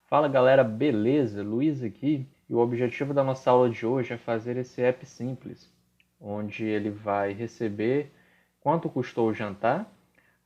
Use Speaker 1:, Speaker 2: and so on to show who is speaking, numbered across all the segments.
Speaker 1: Fala galera, beleza? Luiz aqui e o objetivo da nossa aula de hoje é fazer esse app simples, onde ele vai receber quanto custou o jantar,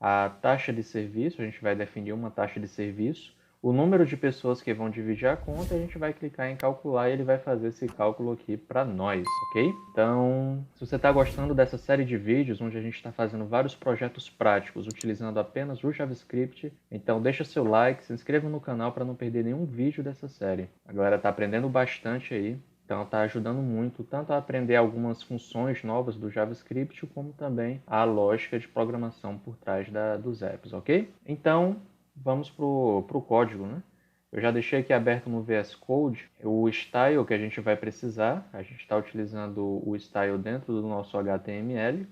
Speaker 1: a taxa de serviço, a gente vai definir uma taxa de serviço, o número de pessoas que vão dividir a conta, a gente vai clicar em calcular e ele vai fazer esse cálculo aqui para nós, ok? Então, se você está gostando dessa série de vídeos, onde a gente está fazendo vários projetos práticos utilizando apenas o JavaScript, então deixa seu like, se inscreva no canal para não perder nenhum vídeo dessa série. A galera está aprendendo bastante aí, então está ajudando muito tanto a aprender algumas funções novas do JavaScript, como também a lógica de programação por trás dos apps, ok? Então, vamos para o código, né? Eu já deixei aqui aberto no VS Code o style que a gente vai precisar. A gente está utilizando o style dentro do nosso HTML.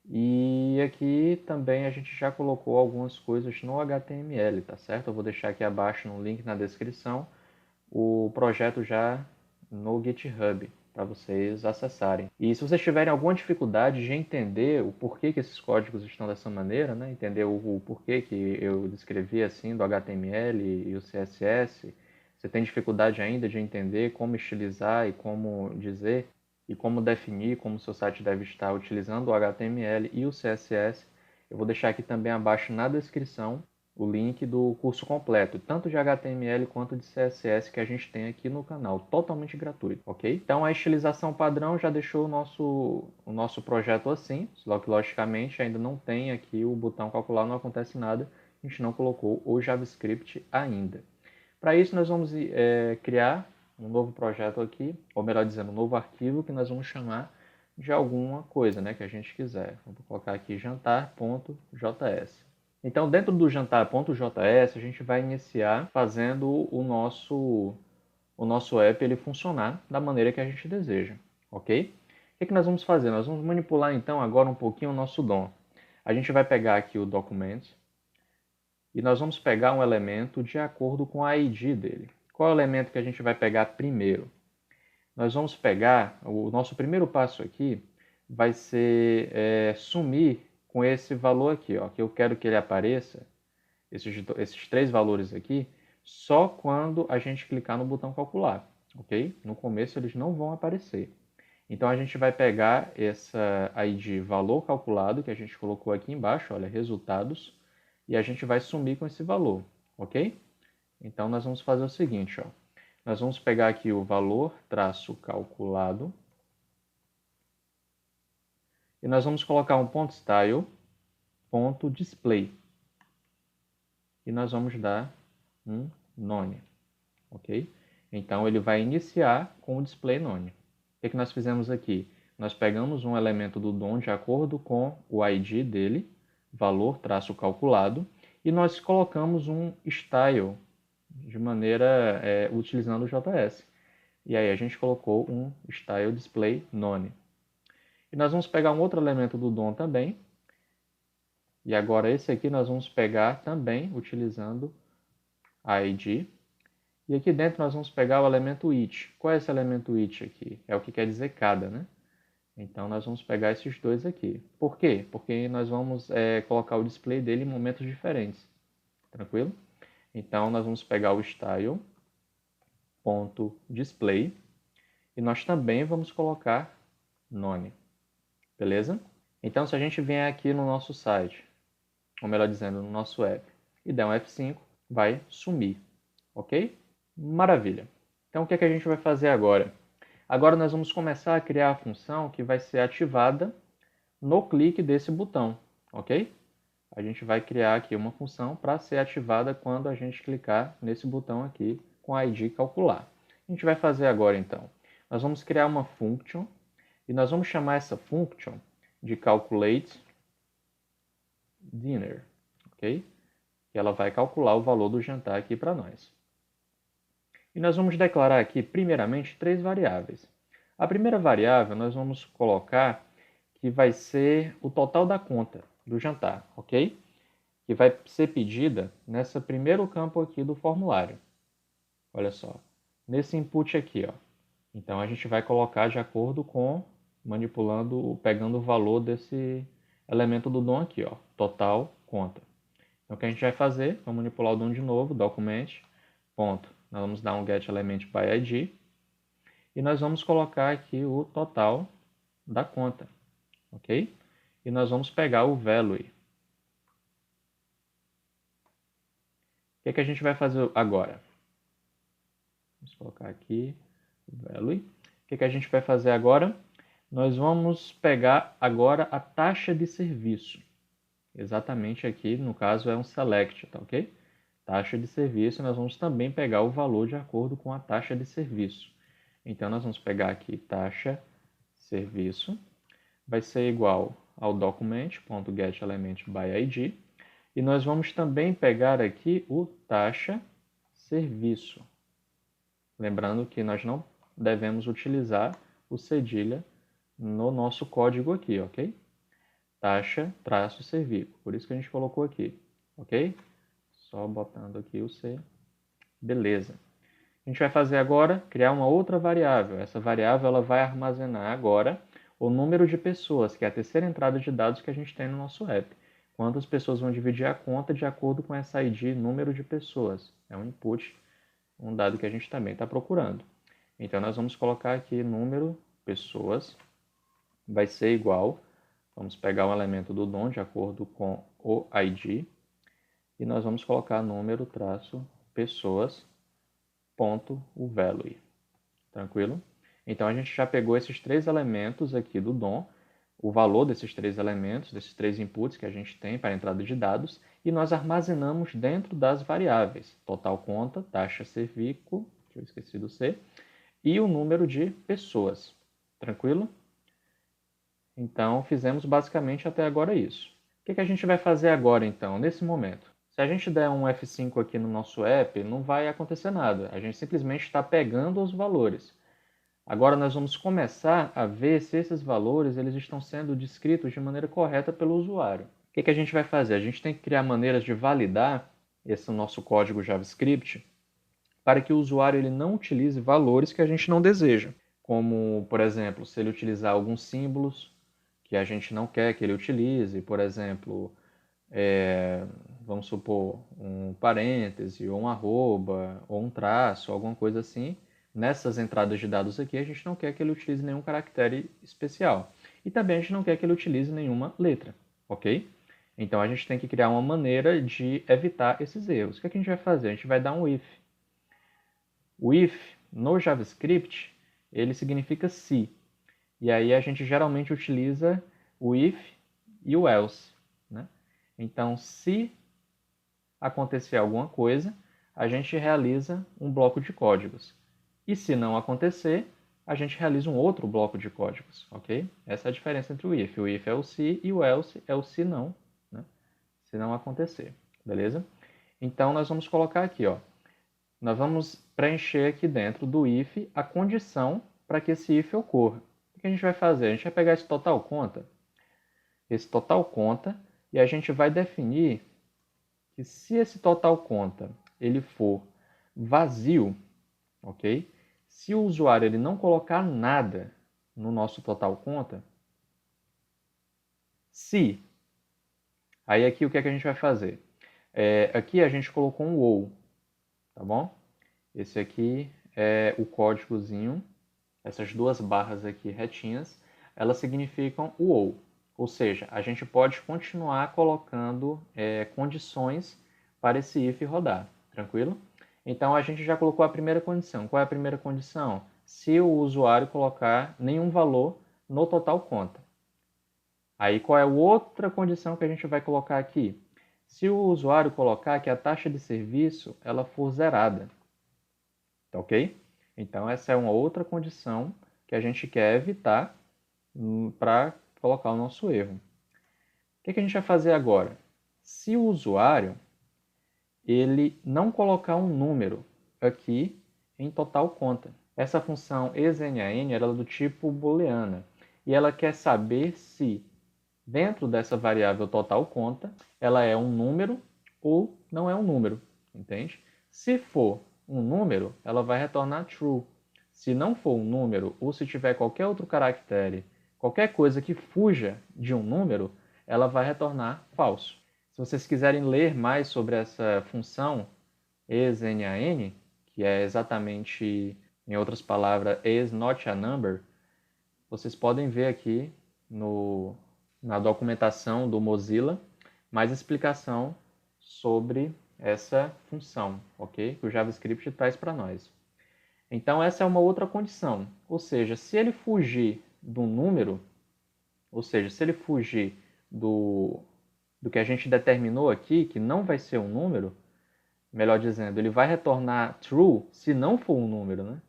Speaker 1: E aqui também a gente já colocou algumas coisas no HTML, tá certo? Eu vou deixar aqui abaixo no link na descrição o projeto já no GitHub para vocês acessarem. E se vocês tiverem alguma dificuldade de entender o porquê que esses códigos estão dessa maneira, né? Entender o porquê que eu descrevi assim do HTML e o CSS, você tem dificuldade ainda de entender como estilizar e como dizer e como definir como o seu site deve estar utilizando o HTML e o CSS, eu vou deixar aqui também abaixo na descrição o link do curso completo, tanto de HTML quanto de CSS que a gente tem aqui no canal, totalmente gratuito, ok? Então a estilização padrão já deixou o nosso projeto assim, só que logicamente ainda não tem aqui o botão calcular, não acontece nada, a gente não colocou o JavaScript ainda. Para isso nós vamos criar um novo projeto aqui, ou melhor dizendo, um novo arquivo que nós vamos chamar de alguma coisa, né, que a gente quiser. Vou colocar aqui jantar.js. Então, dentro do jantar.js, a gente vai iniciar fazendo o nosso app ele funcionar da maneira que a gente deseja, ok? O que nós vamos fazer? Nós vamos manipular, então, agora um pouquinho o nosso DOM. A gente vai pegar aqui o Documents e nós vamos pegar um elemento de acordo com a ID dele. Qual é o elemento que a gente vai pegar primeiro? Nós vamos pegar, o nosso primeiro passo aqui vai ser sumir com esse valor aqui, ó, que eu quero que ele apareça, esses três valores aqui, só quando a gente clicar no botão calcular, ok? No começo eles não vão aparecer. Então a gente vai pegar essa ID valor calculado, que a gente colocou aqui embaixo, olha, resultados, e a gente vai sumir com esse valor, ok? Então nós vamos fazer o seguinte, ó. Nós vamos pegar aqui o valor traço calculado e nós vamos colocar um ponto style, ponto display. E nós vamos dar um none, ok? Então ele vai iniciar com o display none. O que nós fizemos aqui? Nós pegamos um elemento do DOM de acordo com o ID dele, valor traço calculado, e nós colocamos um style de maneira utilizando o JS. E aí a gente colocou um style display none. E nós vamos pegar um outro elemento do DOM também. E agora esse aqui nós vamos pegar também utilizando a ID. E aqui dentro nós vamos pegar o elemento each. Qual é esse elemento each aqui? É o que quer dizer cada, né? Então nós vamos pegar esses dois aqui. Por quê? Porque nós vamos colocar o display dele em momentos diferentes. Tranquilo? Então nós vamos pegar o style.display e nós também vamos colocar none. Beleza? Então se a gente vier aqui no nosso site, ou melhor dizendo, no nosso app, e der um F5, vai sumir. Ok? Maravilha. Então o que a gente vai fazer agora? Agora nós vamos começar a criar a função que vai ser ativada no clique desse botão, ok? A gente vai criar aqui uma função para ser ativada quando a gente clicar nesse botão aqui com a ID calcular. A gente vai fazer agora então. Nós vamos criar uma function e nós vamos chamar essa function de calculate dinner, ok? Que ela vai calcular o valor do jantar aqui para nós. E nós vamos declarar aqui, primeiramente, três variáveis. A primeira variável nós vamos colocar que vai ser o total da conta do jantar, ok? Que vai ser pedida nesse primeiro campo aqui do formulário. Olha só, nesse input aqui, ó. Então a gente vai colocar de acordo com, manipulando, pegando o valor desse elemento do DOM aqui, ó, total conta. Então o que a gente vai fazer? Vamos manipular o DOM de novo, document, ponto, Nós vamos dar um getElementById e nós vamos colocar aqui o total da conta, ok? E nós vamos pegar o value. O que a gente vai fazer agora? Vamos colocar aqui o value. O que a gente vai fazer agora? Nós vamos pegar agora a taxa de serviço. Exatamente aqui, no caso, é um select, tá ok? Taxa de serviço, nós vamos também pegar o valor de acordo com a taxa de serviço. Então, nós vamos pegar aqui taxa serviço, vai ser igual ao document.getElementById, e nós vamos também pegar aqui o taxa serviço. Lembrando que nós não devemos utilizar o cedilha no nosso código aqui, ok? Taxa traço serviço, por isso que a gente colocou aqui, ok? Só botando aqui o C. Beleza. A gente vai fazer agora, criar uma outra variável. Essa variável ela vai armazenar agora o número de pessoas, que é a terceira entrada de dados que a gente tem no nosso app. Quantas pessoas vão dividir a conta de acordo com essa ID, número de pessoas. É um input, um dado que a gente também está procurando. Então, nós vamos colocar aqui número pessoas, vai ser igual, vamos pegar o elemento do DOM de acordo com o ID, e nós vamos colocar número traço pessoas ponto o value. Tranquilo? Então, a gente já pegou esses três elementos aqui do DOM, o valor desses três elementos, desses três inputs que a gente tem para a entrada de dados, e nós armazenamos dentro das variáveis total conta, taxa serviço, que eu esqueci do C, e o número de pessoas. Tranquilo? Então, fizemos basicamente até agora isso. O que a gente vai fazer agora, então, nesse momento? Se a gente der um F5 aqui no nosso app, não vai acontecer nada. A gente simplesmente está pegando os valores. Agora nós vamos começar a ver se esses valores eles estão sendo descritos de maneira correta pelo usuário. O que a gente vai fazer? A gente tem que criar maneiras de validar esse nosso código JavaScript para que o usuário ele não utilize valores que a gente não deseja. Como, por exemplo, se ele utilizar alguns símbolos que a gente não quer que ele utilize, por exemplo, vamos supor, um parêntese, ou um arroba, ou um traço, alguma coisa assim. Nessas entradas de dados aqui, a gente não quer que ele utilize nenhum caractere especial. E também a gente não quer que ele utilize nenhuma letra, ok? Então, a gente tem que criar uma maneira de evitar esses erros. O que a gente vai fazer? A gente vai dar um if. O if, no JavaScript, ele significa se. E aí a gente geralmente utiliza o if e o else. Né? Então, se acontecer alguma coisa, a gente realiza um bloco de códigos. E se não acontecer, a gente realiza um outro bloco de códigos, ok? Essa é a diferença entre o if. O if é o se e o else é o se não, né? Se não acontecer, beleza? Então, nós vamos colocar aqui, ó. Nós vamos preencher aqui dentro do if a condição para que esse if ocorra. O que a gente vai fazer? A gente vai pegar esse total conta, e a gente vai definir que se esse total conta ele for vazio, ok? Se o usuário ele não colocar nada no nosso total conta, aí aqui o que a gente vai fazer? Aqui a gente colocou um ou, tá bom? Esse aqui é o códigozinho, essas duas barras aqui retinhas, elas significam o ou seja, a gente pode continuar colocando condições para esse if rodar, tranquilo? Então, a gente já colocou a primeira condição. Qual é a primeira condição? Se o usuário colocar nenhum valor no total conta. Aí, qual é a outra condição que a gente vai colocar aqui? Se o usuário colocar que a taxa de serviço ela for zerada. Tá ok? Então, essa é uma outra condição que a gente quer evitar para colocar o nosso erro. O que a gente vai fazer agora? Se o usuário ele não colocar um número aqui em total conta. Essa função exNaN era do tipo booleana e ela quer saber se dentro dessa variável total conta ela é um número ou não é um número, entende? Se for um número, ela vai retornar true. Se não for um número ou se tiver qualquer outro caractere, qualquer coisa que fuja de um número, ela vai retornar falso. Se vocês quiserem ler mais sobre essa função exNaN, que é exatamente, em outras palavras, is not a number, vocês podem ver aqui na documentação do Mozilla mais explicação sobre essa função, ok? Que o JavaScript traz para nós. Então, essa é uma outra condição. Ou seja, se ele fugir do número, ou seja, se ele fugir do que a gente determinou aqui, que não vai ser um número, melhor dizendo, ele vai retornar true se não for um número, né?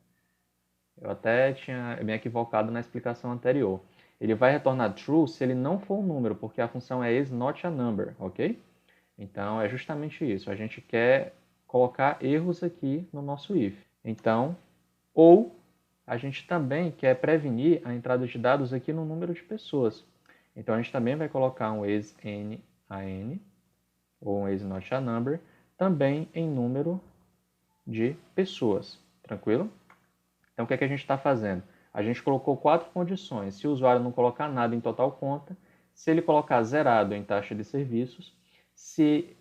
Speaker 1: Eu até tinha me equivocado na explicação anterior. Ele vai retornar true se ele não for um número, porque a função é is not a number, ok? Então, é justamente isso. A gente quer colocar erros aqui no nosso if. Então, ou a gente também quer prevenir a entrada de dados aqui no número de pessoas. Então, a gente também vai colocar um is n a n, ou um is not a number, também em número de pessoas. Tranquilo? Então, o que é que a gente está fazendo? A gente colocou 4 condições. Se o usuário não colocar nada em total conta, se ele colocar zerado em taxa de serviços, se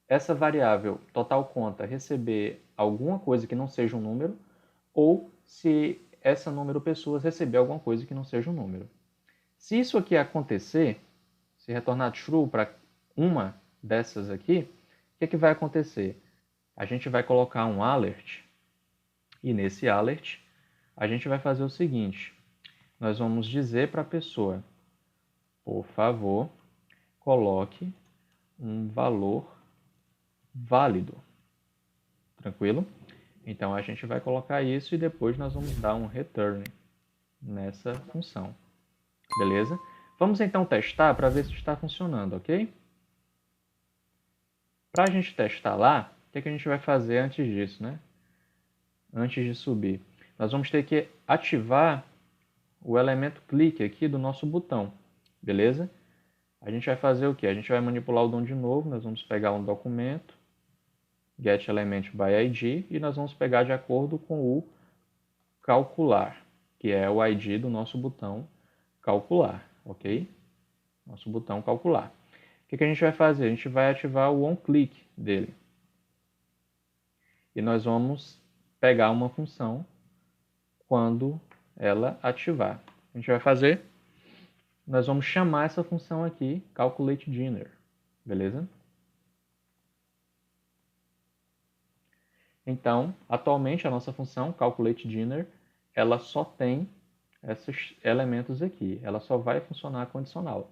Speaker 1: essa variável total conta receber alguma coisa que não seja um número, ou se essa número pessoas receber alguma coisa que não seja um número. Se isso aqui acontecer, se retornar true para uma dessas aqui, o que é que vai acontecer? A gente vai colocar um alert, e nesse alert a gente vai fazer o seguinte: nós vamos dizer para a pessoa, por favor, coloque um valor válido. Tranquilo? Então a gente vai colocar isso e depois nós vamos dar um return nessa função. Beleza? Vamos então testar para ver se está funcionando, ok? Para a gente testar lá, o que a gente vai fazer antes disso, né? Antes de subir, nós vamos ter que ativar o elemento clique aqui do nosso botão, beleza? A gente vai fazer o que? A gente vai manipular o DOM de novo, nós vamos pegar um documento, getElementById, e nós vamos pegar de acordo com o calcular, que é o ID do nosso botão calcular, ok? Nosso botão calcular. O que a gente vai fazer? A gente vai ativar o onClick dele. E nós vamos pegar uma função quando ela ativar. A gente vai fazer, nós vamos chamar essa função aqui, calculateDinner, beleza? Então, atualmente a nossa função calculateDinner, ela só tem esses elementos aqui, ela só vai funcionar condicional.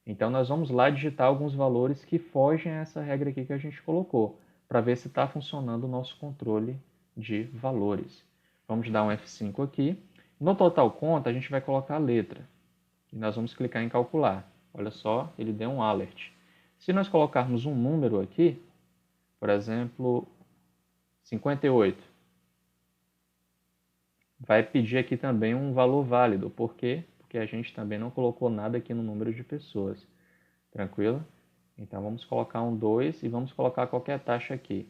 Speaker 1: Então, nós vamos lá digitar alguns valores que fogem a essa regra aqui que a gente colocou, para ver se está funcionando o nosso controle de valores. Vamos dar um F5 aqui. No total conta, a gente vai colocar a letra. E nós vamos clicar em calcular. Olha só, ele deu um alert. Se nós colocarmos um número aqui, por exemplo, 58, vai pedir aqui também um valor válido. Por quê? Porque a gente também não colocou nada aqui no número de pessoas. Tranquilo? Então, vamos colocar um 2 e vamos colocar qualquer taxa aqui.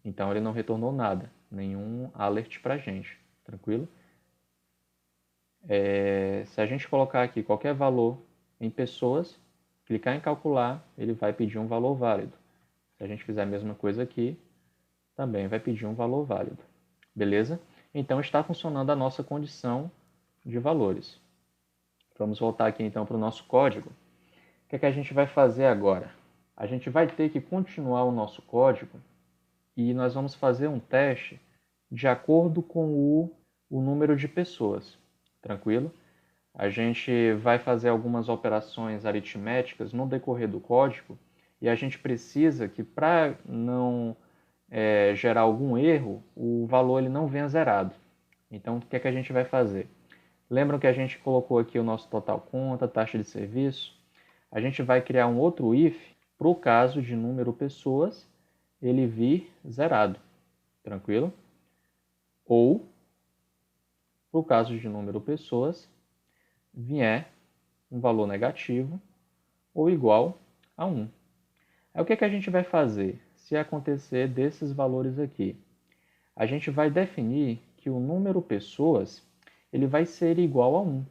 Speaker 1: Então, ele não retornou nada, nenhum alert para a gente. Tranquilo? Se a gente colocar aqui qualquer valor em pessoas, clicar em calcular, ele vai pedir um valor válido. Se a gente fizer a mesma coisa aqui, também vai pedir um valor válido. Beleza? Então, está funcionando a nossa condição de valores. Vamos voltar aqui então para o nosso código. O que é que a gente vai fazer agora? A gente vai ter que continuar o nosso código e nós vamos fazer um teste de acordo com o número de pessoas. Tranquilo? A gente vai fazer algumas operações aritméticas no decorrer do código e a gente precisa que, para não gerar algum erro, o valor ele não venha zerado. Então, o que é que a gente vai fazer? Lembram que a gente colocou aqui o nosso total conta, taxa de serviço? A gente vai criar um outro if para o caso de número pessoas ele vir zerado. Tranquilo? Ou, para o caso de número pessoas, vier um valor negativo ou igual a 1. Aí o que é que a gente vai fazer se acontecer desses valores aqui? A gente vai definir que o número pessoas ele vai ser igual a 1.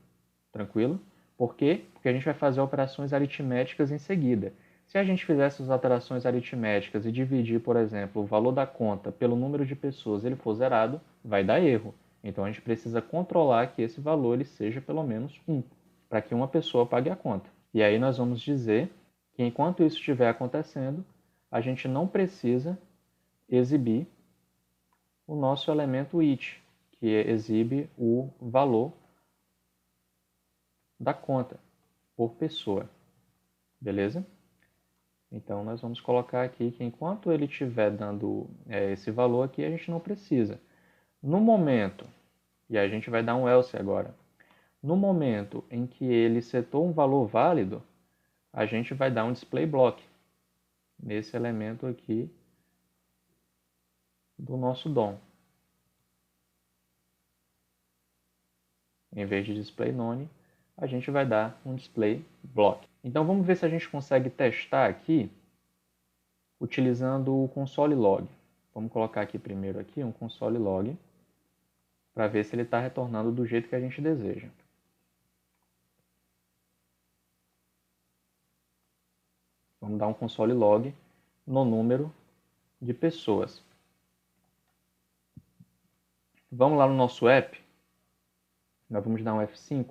Speaker 1: Tranquilo? Por quê? Porque a gente vai fazer operações aritméticas em seguida. Se a gente fizer essas alterações aritméticas e dividir, por exemplo, o valor da conta pelo número de pessoas, ele for zerado, vai dar erro. Então a gente precisa controlar que esse valor ele seja pelo menos 1, para que uma pessoa pague a conta. E aí nós vamos dizer que enquanto isso estiver acontecendo, a gente não precisa exibir o nosso elemento it, que exibe o valor da conta por pessoa. Beleza? Então, nós vamos colocar aqui que enquanto ele estiver dando esse valor aqui, a gente não precisa. No momento, e a gente vai dar um else agora, no momento em que ele setou um valor válido, a gente vai dar um display block nesse elemento aqui do nosso DOM. Em vez de display none, a gente vai dar um display block. Então vamos ver se a gente consegue testar aqui utilizando o console log. Vamos colocar aqui primeiro aqui um console log para ver se ele está retornando do jeito que a gente deseja. Vamos dar um console log no número de pessoas. Vamos lá no nosso app. Nós vamos dar um F5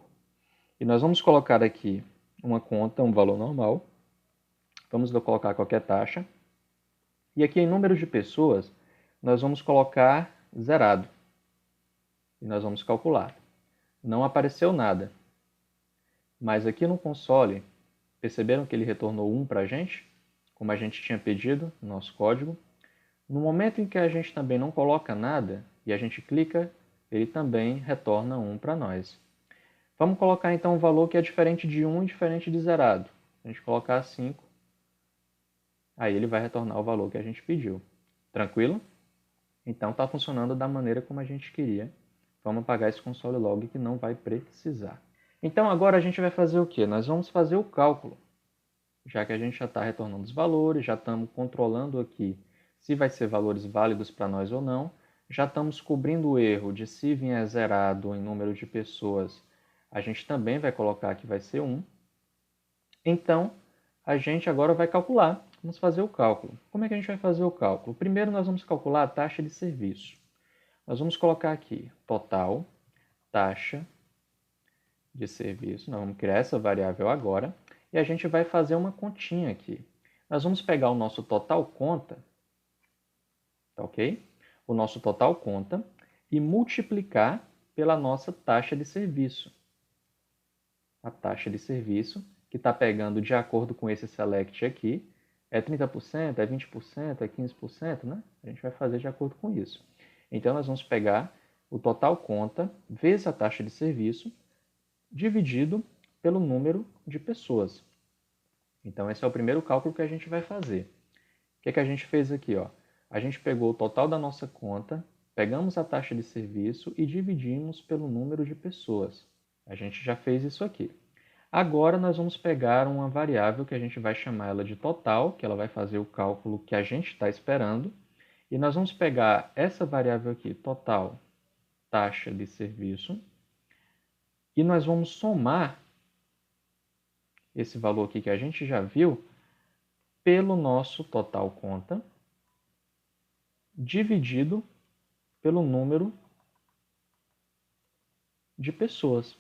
Speaker 1: e nós vamos colocar aqui uma conta, um valor normal. Vamos colocar qualquer taxa. E aqui em número de pessoas, nós vamos colocar zerado. E nós vamos calcular. Não apareceu nada. Mas aqui no console, perceberam que ele retornou 1 para a gente? Como a gente tinha pedido no nosso código. No momento em que a gente também não coloca nada, e a gente clica, ele também retorna 1 para nós. Vamos colocar então um valor que é diferente de 1 e diferente de zerado. A gente colocar 5, aí ele vai retornar o valor que a gente pediu. Tranquilo? Então está funcionando da maneira como a gente queria. Vamos apagar esse console log que não vai precisar. Então agora a gente vai fazer o quê? Nós vamos fazer o cálculo. Já que a gente já está retornando os valores, já estamos controlando aqui se vai ser valores válidos para nós ou não, já estamos cobrindo o erro de se vier zerado em número de pessoas, a gente também vai colocar que vai ser 1. Então, a gente agora vai calcular. Vamos fazer o cálculo. Como é que a gente vai fazer o cálculo? Primeiro, nós vamos calcular a taxa de serviço. Nós vamos colocar aqui total taxa de serviço. Nós vamos criar essa variável agora. E a gente vai fazer uma continha aqui. Nós vamos pegar o nosso total conta, tá ok? O nosso total conta e multiplicar pela nossa taxa de serviço. A taxa de serviço, que está pegando de acordo com esse select aqui, é 30%, é 20%, é 15%, né? A gente vai fazer de acordo com isso. Então, nós vamos pegar o total conta vezes a taxa de serviço, dividido pelo número de pessoas. Então, esse é o primeiro cálculo que a gente vai fazer. O que a gente fez aqui? Ó? A gente pegou o total da nossa conta, pegamos a taxa de serviço e dividimos pelo número de pessoas. A gente já fez isso aqui. Agora, nós vamos pegar uma variável que a gente vai chamar ela de total, que ela vai fazer o cálculo que a gente está esperando. E nós vamos pegar essa variável aqui, total taxa de serviço, e nós vamos somar esse valor aqui que a gente já viu pelo nosso total conta, dividido pelo número de pessoas.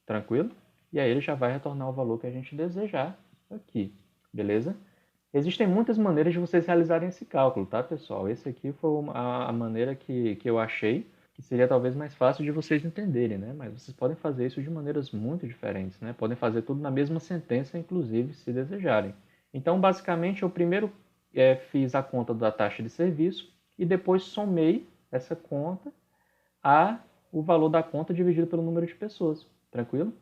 Speaker 1: Tranquilo? E aí ele já vai retornar o valor que a gente desejar aqui. Beleza? Existem muitas maneiras de vocês realizarem esse cálculo, tá, pessoal? Esse aqui foi a maneira que eu achei que seria talvez mais fácil de vocês entenderem, né? Mas vocês podem fazer isso de maneiras muito diferentes, né? Podem fazer tudo na mesma sentença, inclusive, se desejarem. Então, basicamente, eu primeiro fiz a conta da taxa de serviço e depois somei essa conta a o valor da conta dividido pelo número de pessoas. Tranquilo?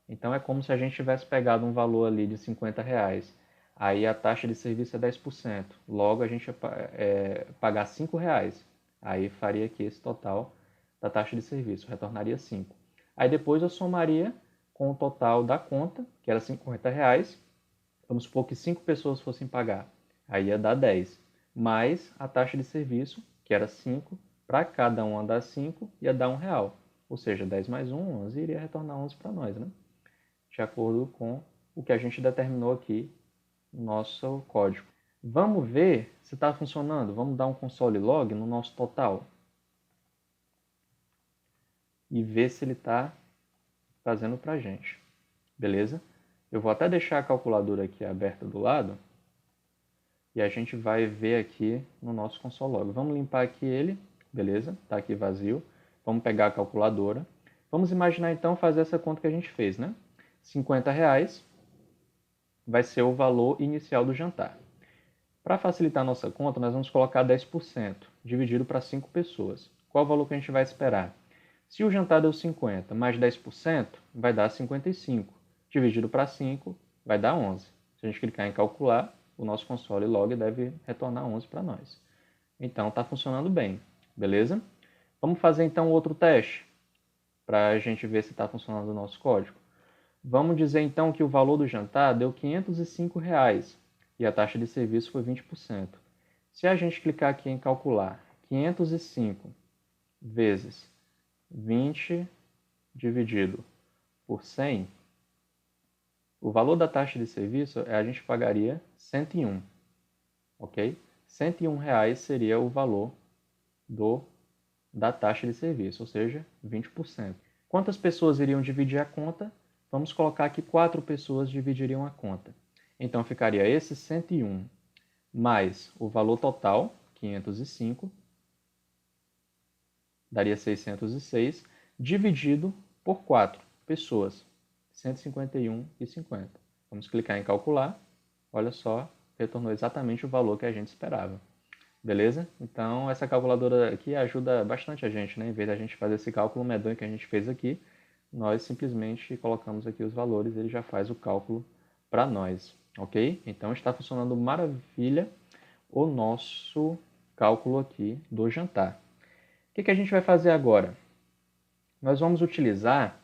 Speaker 1: Então, é como se a gente tivesse pegado um valor ali de R$50. Aí a taxa de serviço é 10%. Logo, a gente ia pagar R$5. Aí faria aqui esse total da taxa de serviço, retornaria 5. Aí depois eu somaria com o total da conta, que era R$50. Vamos supor que 5 pessoas fossem pagar. Aí ia dar 10. Mais a taxa de serviço, que era 5, para cada uma das 5 ia dar R$1. Ou seja, 10 mais 1, 11, iria retornar 11 para nós, né? De acordo com o que a gente determinou aqui nosso código. Vamos ver se está funcionando. Vamos dar um console log no nosso total e ver se ele está fazendo para a gente. Beleza? Eu vou até deixar a calculadora aqui aberta do lado e a gente vai ver aqui no nosso console log. Vamos limpar aqui ele, beleza? Está aqui vazio. Vamos pegar a calculadora. Vamos imaginar então fazer essa conta que a gente fez, né? R$50 vai ser o valor inicial do jantar. Para facilitar a nossa conta, nós vamos colocar 10%, dividido para 5 pessoas. Qual o valor que a gente vai esperar? Se o jantar deu 50 mais 10%, vai dar 55. Dividido para 5, vai dar 11. Se a gente clicar em calcular, o nosso console log deve retornar 11 para nós. Então, está funcionando bem, beleza? Vamos fazer então outro teste, para a gente ver se está funcionando o nosso código. Vamos dizer então que o valor do jantar deu R$505 e a taxa de serviço foi 20%. Se a gente clicar aqui em calcular 505 vezes 20 dividido por 100, o valor da taxa de serviço a gente pagaria 101, ok? R$101 seria o valor da taxa de serviço, ou seja, 20%. Quantas pessoas iriam dividir a conta? Vamos colocar que 4 pessoas dividiriam a conta. Então ficaria esse 101 mais o valor total, 505, daria 606, dividido por 4 pessoas, 151,50. Vamos clicar em calcular. Olha só, retornou exatamente o valor que a gente esperava. Beleza? Então, essa calculadora aqui ajuda bastante a gente, né? Em vez da gente fazer esse cálculo medonho que a gente fez aqui, nós simplesmente colocamos aqui os valores e ele já faz o cálculo para nós, ok? Então, está funcionando maravilha o nosso cálculo aqui do jantar. O que a gente vai fazer agora? Nós vamos utilizar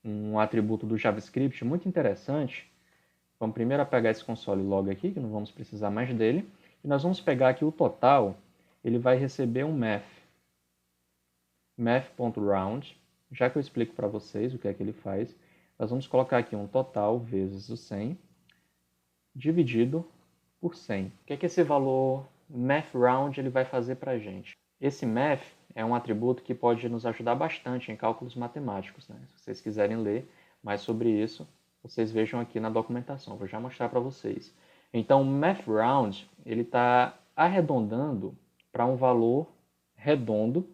Speaker 1: um atributo do JavaScript muito interessante. Vamos primeiro pegar esse console log aqui, que não vamos precisar mais dele. E nós vamos pegar aqui o total, ele vai receber um math.round. Já que eu explico para vocês o que é que ele faz, nós vamos colocar aqui um total vezes o 100, dividido por 100. O que é que esse valor mathRound ele vai fazer para a gente? Esse math é um atributo que pode nos ajudar bastante em cálculos matemáticos, né? Se vocês quiserem ler mais sobre isso, vocês vejam aqui na documentação. Vou já mostrar para vocês. Então, o mathRound ele está arredondando para um valor redondo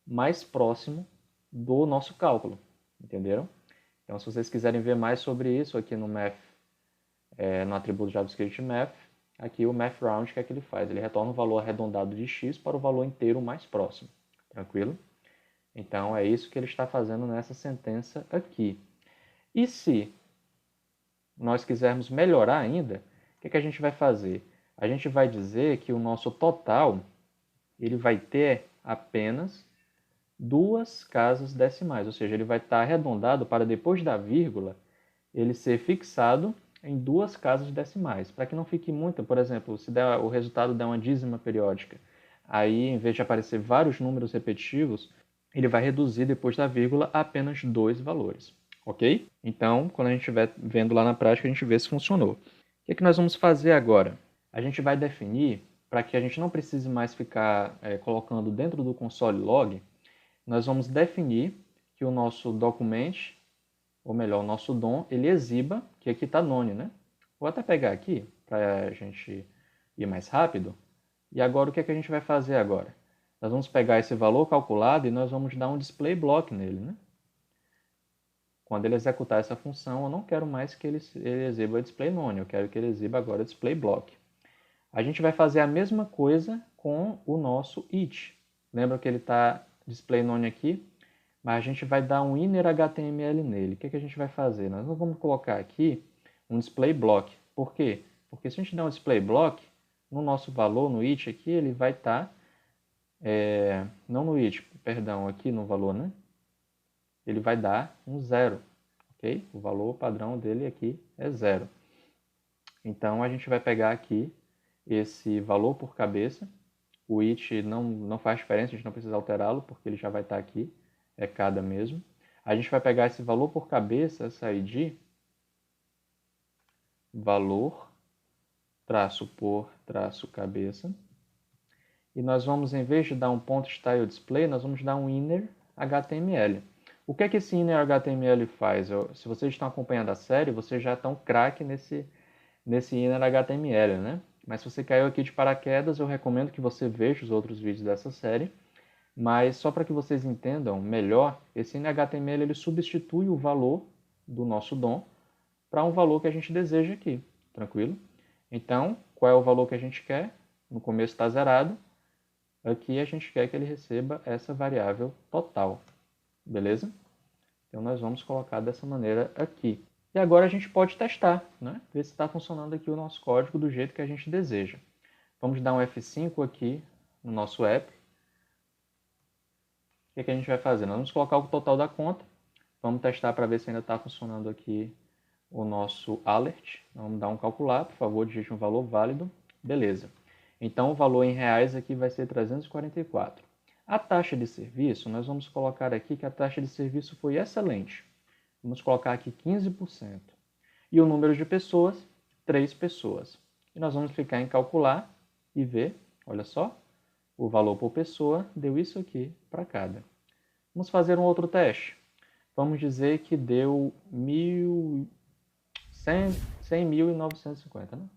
Speaker 1: mais próximo do nosso cálculo, entenderam? Então, se vocês quiserem ver mais sobre isso aqui no math, no atributo JavaScript math, aqui o mathRound, o que é que ele faz? Ele retorna o valor arredondado de x para o valor inteiro mais próximo, tranquilo? Então, é isso que ele está fazendo nessa sentença aqui. E se nós quisermos melhorar ainda, o que a gente vai fazer? A gente vai dizer que o nosso total ele vai ter apenas 2 casas decimais, ou seja, ele vai estar arredondado para depois da vírgula ele ser fixado em 2 casas decimais, para que não fique muito, por exemplo, se o resultado der uma dízima periódica, aí em vez de aparecer vários números repetitivos, ele vai reduzir depois da vírgula a apenas 2 valores, ok? Então, quando a gente estiver vendo lá na prática, a gente vê se funcionou. O que nós vamos fazer agora? A gente vai definir, para que a gente não precise mais ficar colocando dentro do console log, nós vamos definir que o nosso document, ou melhor, o nosso DOM, ele exiba, que aqui está none, né? Vou até pegar aqui, para a gente ir mais rápido. E agora, o que é que a gente vai fazer agora? Nós vamos pegar esse valor calculado e nós vamos dar um display block nele, né? Quando ele executar essa função, eu não quero mais que ele exiba display none, eu quero que ele exiba agora display block. A gente vai fazer a mesma coisa com o nosso it. Lembra que ele está display none aqui? Mas a gente vai dar um inner HTML nele. O que a gente vai fazer? Nós não vamos colocar aqui um display block. Por quê? Porque se a gente der um display block, no nosso valor, no it aqui, ele vai estar... não no it, perdão, aqui no valor, né? Ele vai dar um 0, ok? O valor padrão dele aqui é 0. Então, a gente vai pegar aqui esse valor por cabeça. O it não faz diferença, a gente não precisa alterá-lo, porque ele já vai estar aqui, é cada mesmo. A gente vai pegar esse valor por cabeça, essa id, valor traço por, traço cabeça. E nós vamos, em vez de dar um ponto style display, nós vamos dar um inner HTML. O que é que esse inner HTML faz? Se vocês estão acompanhando a série, vocês já estão craque nesse inner HTML, né? Mas se você caiu aqui de paraquedas, eu recomendo que você veja os outros vídeos dessa série. Mas só para que vocês entendam melhor, esse inner HTML ele substitui o valor do nosso DOM para um valor que a gente deseja aqui, tranquilo? Então, qual é o valor que a gente quer? No começo está zerado. Aqui a gente quer que ele receba essa variável total, beleza? Então nós vamos colocar dessa maneira aqui. E agora a gente pode testar, né? Ver se está funcionando aqui o nosso código do jeito que a gente deseja. Vamos dar um F5 aqui no nosso app. O que a gente vai fazer? Nós vamos colocar o total da conta. Vamos testar para ver se ainda está funcionando aqui o nosso alert. Vamos dar um calcular, por favor, digite um valor válido. Beleza. Então o valor em reais aqui vai ser 344. A taxa de serviço, nós vamos colocar aqui que a taxa de serviço foi excelente. Vamos colocar aqui 15%. E o número de pessoas, 3 pessoas. E nós vamos clicar em calcular e ver, olha só, o valor por pessoa deu isso aqui para cada. Vamos fazer um outro teste. Vamos dizer que deu 100.950, né?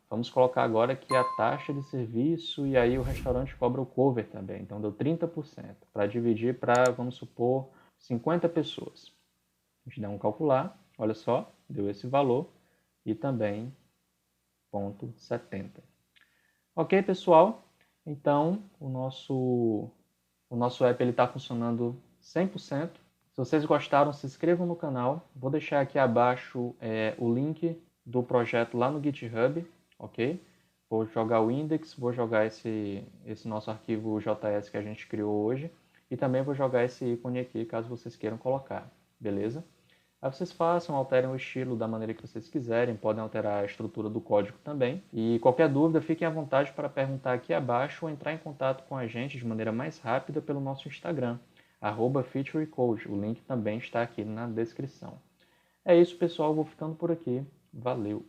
Speaker 1: Vamos colocar agora aqui a taxa de serviço e aí o restaurante cobra o cover também. Então deu 30%. Para dividir para, vamos supor, 50 pessoas. A gente dá um calcular, olha só, deu esse valor e também 0,70. Ok, pessoal? Então o nosso app está funcionando 100%. Se vocês gostaram, se inscrevam no canal. Vou deixar aqui abaixo o link do projeto lá no GitHub, ok? Vou jogar o index, vou jogar esse nosso arquivo JS que a gente criou hoje e também vou jogar esse ícone aqui, caso vocês queiram colocar, beleza? Aí vocês façam, alterem o estilo da maneira que vocês quiserem, podem alterar a estrutura do código também. E qualquer dúvida, fiquem à vontade para perguntar aqui abaixo ou entrar em contato com a gente de maneira mais rápida pelo nosso Instagram, @featurecode. O link também está aqui na descrição. É isso, pessoal. Vou ficando por aqui. Valeu!